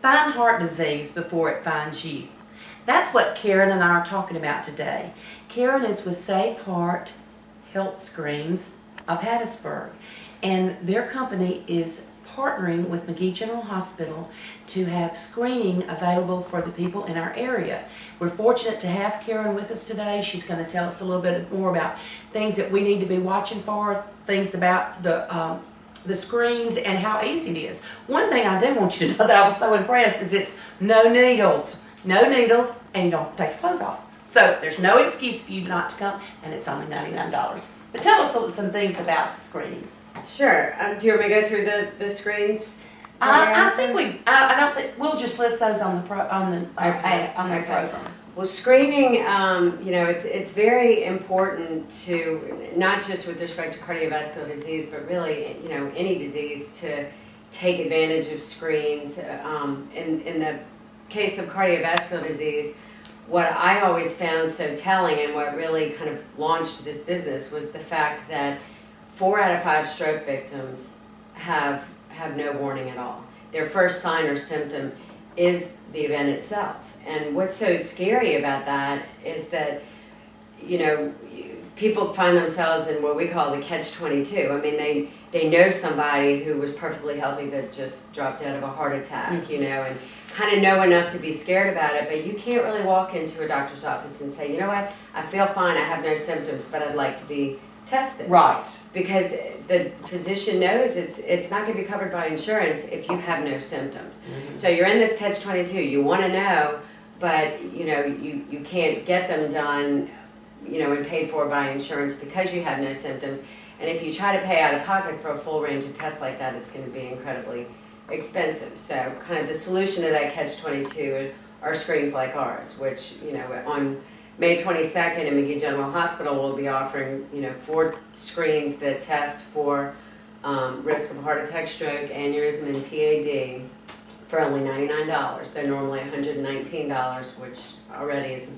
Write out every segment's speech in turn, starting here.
Find heart disease before it finds you. That's what Karen and I are talking about today. Karen is with SafeHeart Health Screens of Hattiesburg, and their company is partnering with Magee General Hospital to have screening available for the people in our area. We're fortunate to have Karen with us today. She's going to tell us a little bit more about things that we need to be watching for, things about the screens and how easy it is. One thing I do want you to know that I was so impressed is it's no needles, and you don't take your clothes off. So there's no excuse for you not to come, and it's only $99. But tell us some things about the screening. Sure. Do you want me to go through the screens? I don't think we'll just list those on the program. Well, screening, it's very important to, not just with respect to cardiovascular disease, but really, any disease, to take advantage of screens. In the case of cardiovascular disease, what I always found so telling and what really kind of launched this business was the fact that 4 out of 5 stroke victims have no warning at all. Their first sign or symptom is the event itself. And what's so scary about that is that, people find themselves in what we call the catch-22. I mean, they know somebody who was perfectly healthy that just dropped out of a heart attack, and kind of know enough to be scared about it, but you can't really walk into a doctor's office and say, you know what, I feel fine, I have no symptoms, but I'd like to be tested. Right. Because the physician knows it's not going to be covered by insurance if you have no symptoms. Mm-hmm. So you're in this catch-22. You want to know, but you can't get them done, and paid for by insurance because you have no symptoms. And if you try to pay out of pocket for a full range of tests like that, it's going to be incredibly expensive. So kind of the solution to that catch-22 are screens like ours, which, on May 22nd in Magee General Hospital, we'll be offering, 4 screens that test for risk of heart attack, stroke, aneurysm, and PAD for only $99. They're normally $119, which already is,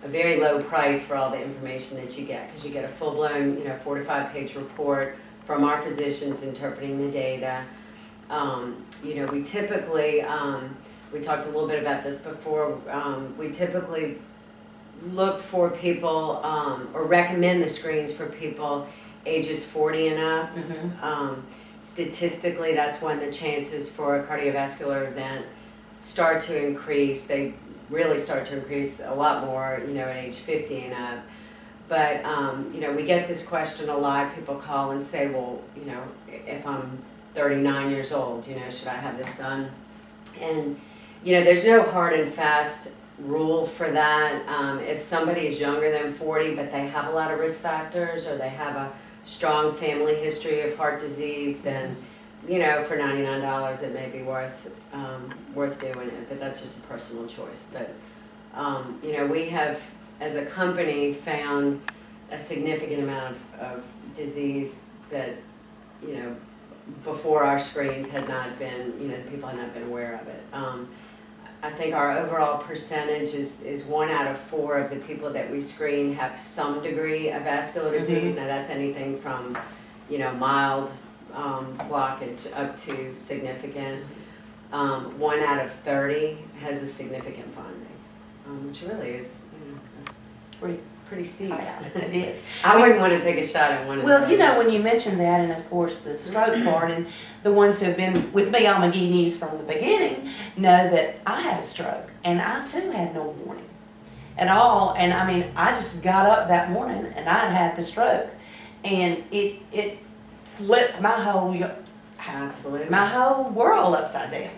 a very low price for all the information that you get, because you get a full-blown, 4 to 5 page report from our physicians interpreting the data. We typically, we talked a little bit about this before, we typically look for people or recommend the screens for people ages 40 and up. Mm-hmm. Statistically, that's when the chances for a cardiovascular event start to increase. They really start to increase a lot more, at age 50 and up. But, we get this question a lot. People call and say, well, if I'm 39 years old, should I have this done? And, there's no hard and fast rule for that. If somebody is younger than 40 but they have a lot of risk factors, or they have a strong family history of heart disease, then for $99 it may be worth doing it, but that's just a personal choice. But we have, as a company, found a significant amount of disease that before our screens had not been, people had not been aware of it. I think our overall percentage is 1 out of 4 of the people that we screen have some degree of vascular disease. Mm-hmm. Now that's anything from, mild blockage up to significant. 1 out of 30 has a significant finding, which really is, pretty steep. It is. I wouldn't want to take a shot at one of Well, those. when you mentioned that, and of course the stroke part, and the ones who have been with me on Magee News from the beginning know that I had a stroke, and I too had no warning at all. And I just got up that morning and I'd had the stroke, and it flipped my whole world upside down.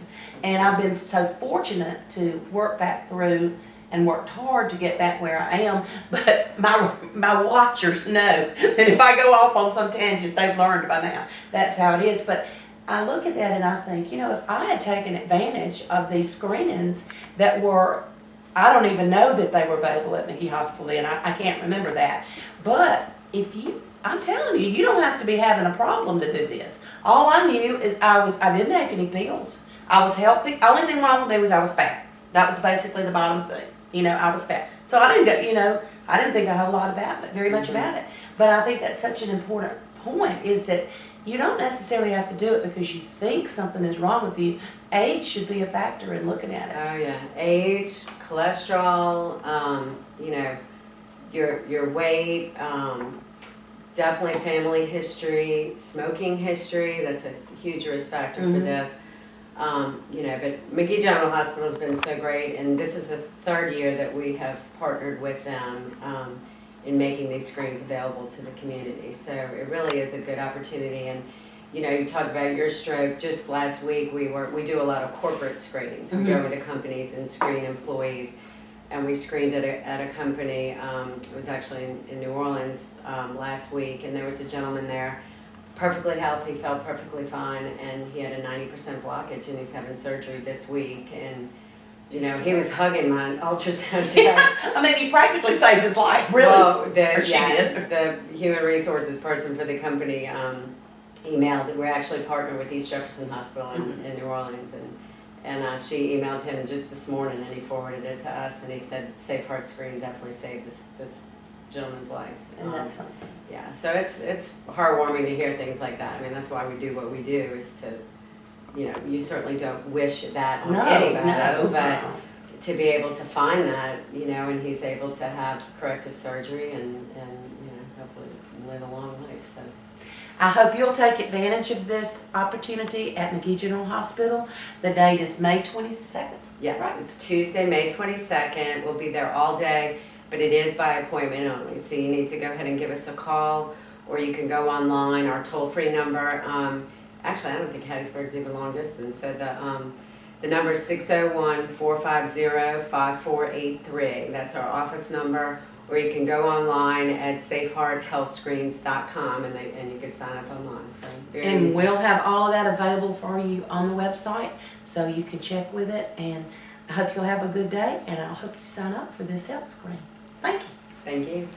And I've been so fortunate to work back through and worked hard to get back where I am, but my watchers know that if I go off on some tangents, they've learned by now. That's how it is. But I look at that and I think, if I had taken advantage of these screenings that were, I don't even know that they were available at Magee Hospital then, I can't remember that. But I'm telling you, you don't have to be having a problem to do this. All I knew is I didn't take any pills. I was healthy. Only thing wrong with me was I was fat. That was basically the bottom thing. I was fat. So I didn't I didn't think a whole lot about it, very much about it. But I think that's such an important point, is that You don't necessarily have to do it because you think something is wrong with you. Age should be a factor in looking at it. Oh yeah, age, cholesterol, you know, your weight, definitely family history, smoking history. That's a huge risk factor for this. You know, but Magee General Hospital has been so great, and this is the third year that we have partnered with them in making these screens available to the community. So it really is a good opportunity. And you know, you talk about your stroke. Just last week, we do a lot of corporate screenings. We go into companies and screen employees, and we screened at a company. It was actually in New Orleans last week, and there was a gentleman there, perfectly healthy, felt perfectly fine, and he had a 90% blockage, and he's having surgery this week. And you know, he was hugging my ultrasound test. I mean, he practically saved his life, really. Well, did. the human resources person for the company emailed that we're actually partnered with East Jefferson Hospital in New Orleans, and she emailed him just this morning, and he forwarded it to us, and he said SafeHeart screen definitely saved this gentleman's life. And that's something. Yeah, so it's heartwarming to hear things like that. I mean, that's why we do what we do, is to, you know, you certainly don't wish that on anybody, but to be able to find that, you know, and he's able to have corrective surgery and you know, hopefully live a long life. So I hope you'll take advantage of this opportunity at Magee General Hospital. The date is May 22nd. yes, Right. It's Tuesday, May 22nd. We'll be there all day, but it is by appointment only. So you need to go ahead and give us a call, or you can go online. Our toll-free number. Actually, I don't think Hattiesburg's even long distance. So the number is 601-450-5483. That's our office number. Or you can go online at SafeHeartHealthScreens.com, and you can sign up online. So And easy. we'll have all of that available for you on the website, so you can check with it. And I hope you'll have a good day, and I hope you sign up for this health screen. Thank you. Thank you.